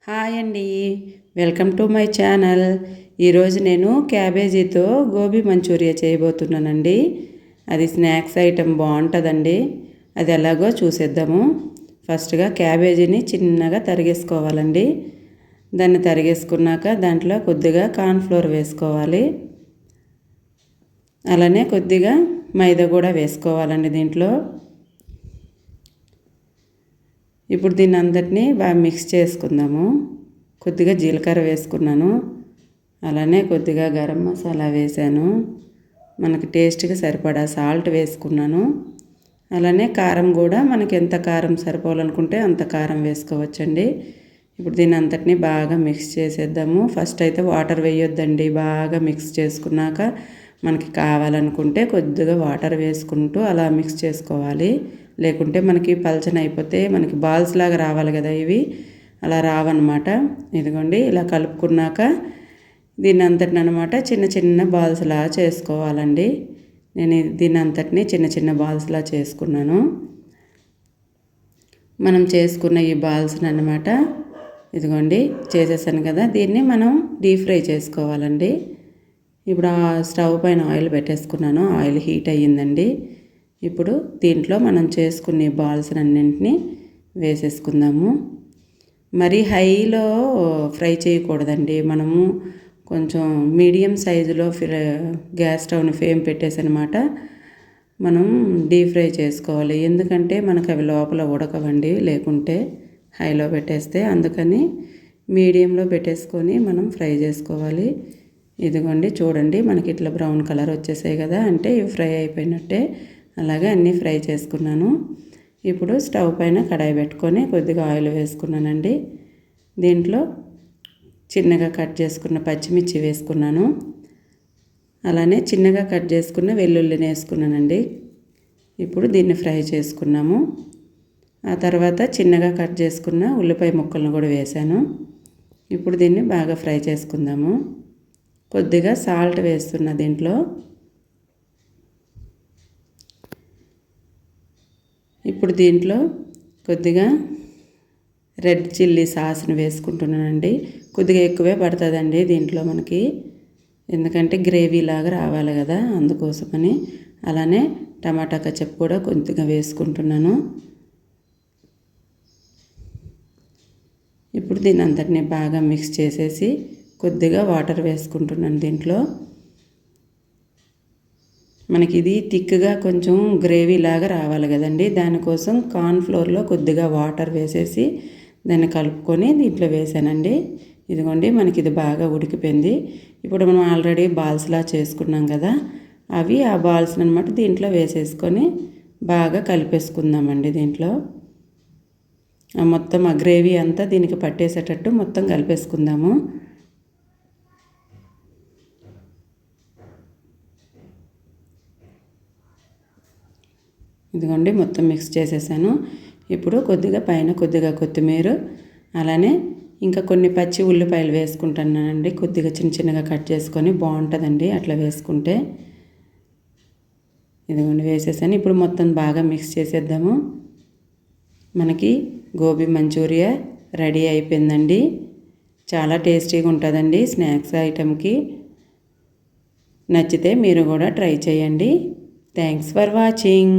Hi అండి, welcome to my channel. ఈరోజు నేను క్యాబేజీతో గోబీ మంచూరియా చేయబోతున్నానండి. అది స్నాక్స్ ఐటెం బాగుంటుందండి. అది ఎలాగో చూసేద్దాము. ఫస్ట్గా క్యాబేజీని చిన్నగా తరిగేసుకోవాలండి. దాన్ని తరిగేసుకున్నాక దాంట్లో కొద్దిగా కార్న్ఫ్లోర్ వేసుకోవాలి. అలానే కొద్దిగా మైదా కూడా వేసుకోవాలండి దీంట్లో. ఇప్పుడు దీన్ని అంతటినీ బాగా మిక్స్ చేసుకుందాము. కొద్దిగా జీలకర్ర వేసుకున్నాను, అలానే కొద్దిగా గరం మసాలా వేసాను, మనకి టేస్ట్కి సరిపడా సాల్ట్ వేసుకున్నాను. అలానే కారం కూడా మనకి ఎంత కారం సరిపోవాలనుకుంటే అంత కారం వేసుకోవచ్చండి. ఇప్పుడు దీన్ని అంతటినీ బాగా మిక్స్ చేసేద్దాము. ఫస్ట్ అయితే వాటర్ వేయొద్దండి. బాగా మిక్స్ చేసుకున్నాక మనకి కావాలనుకుంటే కొద్దిగా వాటర్ వేసుకుంటూ అలా మిక్స్ చేసుకోవాలి. లేకుంటే మనకి పలచన అయిపోతే మనకి బాల్స్ లాగా రావాలి కదా, ఇవి అలా రావన్నమాట. ఇదిగోండి ఇలా కలుపుకున్నాక దీన్ని అంతటిని అనమాట చిన్న చిన్న బాల్స్లా చేసుకోవాలండి. నేను దీన్ని అంతటిని చిన్న చిన్న బాల్స్లా చేసుకున్నాను. మనం చేసుకున్న ఈ బాల్స్ని అనమాట ఇదిగోండి చేసేసాను కదా, దీన్ని మనం డీప్ ఫ్రై చేసుకోవాలండి. ఇప్పుడు ఆ స్టవ్ పైన ఆయిల్ పెట్టేసుకున్నాను. ఆయిల్ హీట్ అయ్యిందండి. ఇప్పుడు దీంట్లో మనం చేసుకునే బాల్స్ అన్నింటినీ వేసేసుకుందాము. మరి హైలో ఫ్రై చేయకూడదండి. మనము కొంచెం మీడియం సైజులో గ్యాస్ స్టవ్ని ఫ్లేమ్ పెట్టేసి అనమాట మనం డీప్ ఫ్రై చేసుకోవాలి. ఎందుకంటే మనకు అవి లోపల ఉడకవండి లేకుంటే హైలో పెట్టేస్తే. అందుకని మీడియంలో పెట్టేసుకొని మనం ఫ్రై చేసుకోవాలి. ఇదిగోండి చూడండి, మనకి ఇట్లా బ్రౌన్ కలర్ వచ్చేసాయి కదా, అంటే ఇవి ఫ్రై అయిపోయినట్టే. అలాగే అన్నీ ఫ్రై చేసుకున్నాను. ఇప్పుడు స్టవ్ పైన కడాయి పెట్టుకొని కొద్దిగా ఆయిల్ వేసుకున్నానండి. దీంట్లో చిన్నగా కట్ చేసుకున్న పచ్చిమిర్చి వేసుకున్నాను. అలానే చిన్నగా కట్ చేసుకున్న వెల్లుల్లిని వేసుకున్నానండి. ఇప్పుడు దీన్ని ఫ్రై చేసుకున్నాము. ఆ తర్వాత చిన్నగా కట్ చేసుకున్న ఉల్లిపాయ ముక్కలను కూడా వేసాను. ఇప్పుడు దీన్ని బాగా ఫ్రై చేసుకుందాము. కొద్దిగా సాల్ట్ వేస్తున్నా దీంట్లో. ఇప్పుడు దీంట్లో కొద్దిగా రెడ్ చిల్లీ సాస్ని వేసుకుంటున్నానండి. కొద్దిగా ఎక్కువే పడుతుందండి దీంట్లో మనకి, ఎందుకంటే గ్రేవీ లాగా రావాలి కదా, అందుకోసమని. అలానే టమాటా కచప్ కూడా కొద్దిగా వేసుకుంటున్నాను. ఇప్పుడు దీని అంతటినీ బాగా మిక్స్ చేసేసి కొద్దిగా వాటర్ వేసుకుంటున్నాను దీంట్లో. మనకి ఇది థిక్గా కొంచెం గ్రేవీ లాగా రావాలి కదండి, దానికోసం కార్న్ఫ్లోర్లో కొద్దిగా వాటర్ వేసేసి దాన్ని కలుపుకొని దీంట్లో వేసానండి. ఇదిగోండి మనకి ఇది బాగా ఉడికిపోయింది. ఇప్పుడు మనం ఆల్రెడీ బాల్స్లా చేసుకున్నాం కదా, అవి ఆ బాల్స్ని అనమాట దీంట్లో వేసేసుకొని బాగా కలిపేసుకుందామండి. దీంట్లో మొత్తం ఆ గ్రేవీ అంతా దీనికి పట్టేసేటట్టు మొత్తం కలిపేసుకుందాము. ఇదిగోండి మొత్తం మిక్స్ చేసేసాను. ఇప్పుడు కొద్దిగా పైన కొద్దిగా కొత్తిమీర, అలానే ఇంకా కొన్ని పచ్చి ఉల్లిపాయలు వేసుకుంటున్నానండి. కొద్దిగా చిన్న చిన్నగా కట్ చేసుకొని బాగుంటుందండి అట్లా వేసుకుంటే. ఇదిగోండి వేసేసాను. ఇప్పుడు మొత్తం బాగా మిక్స్ చేసేద్దాము. మనకి గోబీ మంచూరియా రెడీ అయిపోయిందండి. చాలా టేస్టీగా ఉంటుందండి స్నాక్స్ ఐటెంకి. నచ్చితే మీరు కూడా ట్రై చేయండి. Thanks for watching.